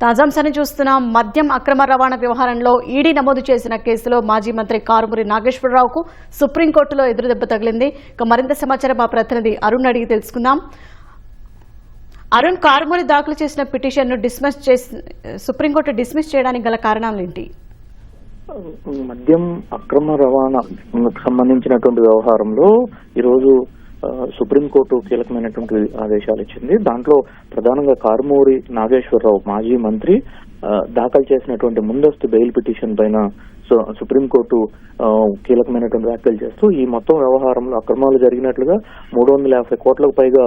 తాజాంశాన్ని చూస్తున్నాం. మద్యం అక్రమ రవాణా వ్యవహారంలో ఈడీ నమోదు చేసిన కేసులో మాజీ మంత్రి కారుమూరి నాగేశ్వరరావుకు సుప్రీంకోర్టులో ఎదురుదెబ్బ తగిలింది. ఇక మరింత సమాచారం మా ప్రతినిధి అరుణ్ అడిగి తెలుసుకుందాం. అరుణ్, కారుమూరి దాఖలు చేసిన పిటిషన్ను సుప్రీంకోర్టు డిస్మిస్ చేయడానికి గల కారణాలు ఏంటి? మద్యం అక్రమ రవాణాకు సంబంధించినటువంటి వ్యవహారంలో ఈరోజు సుప్రీంకోర్టు కీలకమైనటువంటి ఆదేశాలు ఇచ్చింది. దాంట్లో ప్రధానంగా కారుమూరి నాగేశ్వరరావు మాజీ మంత్రి దాఖలు చేసినటువంటి ముందస్తు బెయిల్ పిటిషన్ పైన సుప్రీంకోర్టు కీలకమైనటువంటి వ్యాఖ్యలు చేస్తూ ఈ మొత్తం వ్యవహారంలో అక్రమాలు జరిగినట్లుగా 350 కోట్లకు పైగా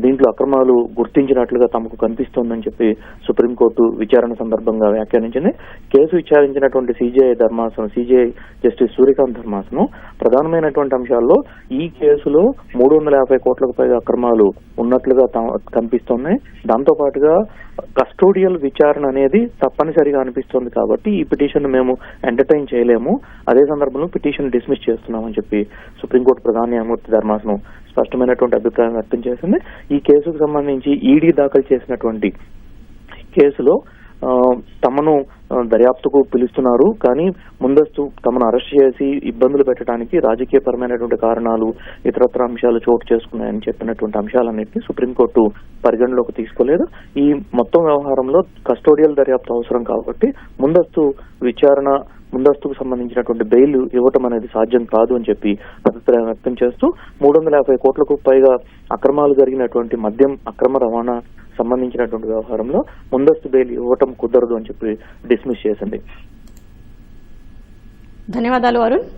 దీంట్లో అక్రమాలు గుర్తించినట్లుగా తమకు కనిపిస్తోందని చెప్పి సుప్రీంకోర్టు విచారణ సందర్భంగా వ్యాఖ్యానించింది. కేసు విచారించినటువంటి సిజేఐ జస్టిస్ సూర్యకాంత్ ధర్మాసనం ప్రధానమైనటువంటి అంశాల్లో ఈ కేసులో 350 కోట్లకు పైగా అక్రమాలు ఉన్నట్లుగా కనిపిస్తున్నాయి. దాంతో పాటుగా కస్టోడియల్ విచారణ అనేది తప్పనిసరిగా అనిపిస్తోంది కాబట్టి ఈ పిటిషన్ మేము ఎంటర్టైన్ చేయలేము, అదే సందర్భంలో పిటిషన్ డిస్మిస్ చేస్తున్నామని చెప్పి సుప్రీంకోర్టు ప్రధాన న్యాయమూర్తి ధర్మాసనం స్పష్టమైనటువంటి అభిప్రాయం వ్యక్తం చేసింది. ఈ కేసుకు సంబంధించి ఈడీ దాఖలు చేసినటువంటి కేసులో తమను దర్యాప్తుకు పిలుస్తున్నారు, కానీ ముందస్తు తమను అరెస్ట్ చేసి ఇబ్బందులు పెట్టడానికి రాజకీయపరమైనటువంటి కారణాలు ఇతరత్ర అంశాలు చోటు చేసుకున్నాయని చెప్పినటువంటి అంశాలన్నింటినీ సుప్రీంకోర్టు పరిగణలోకి తీసుకోలేదు. ఈ మొత్తం వ్యవహారంలో కస్టోడియల్ దర్యాప్తు అవసరం కాబట్టి ముందస్తుకు సంబంధించినటువంటి బెయిల్ ఇవ్వటం అనేది సాధ్యం కాదు అని చెప్పి అభిప్రాయం వ్యక్తం చేస్తూ 350 కోట్లకు పైగా అక్రమాలు జరిగినటువంటి మద్యం అక్రమ రవాణా సంబంధించినటువంటి వ్యవహారంలో ముందస్తు బెయిల్ ఇవ్వటం కుదరదు అని చెప్పి డిస్మిస్ చేసింది. ధన్యవాదాలు అరుణ్.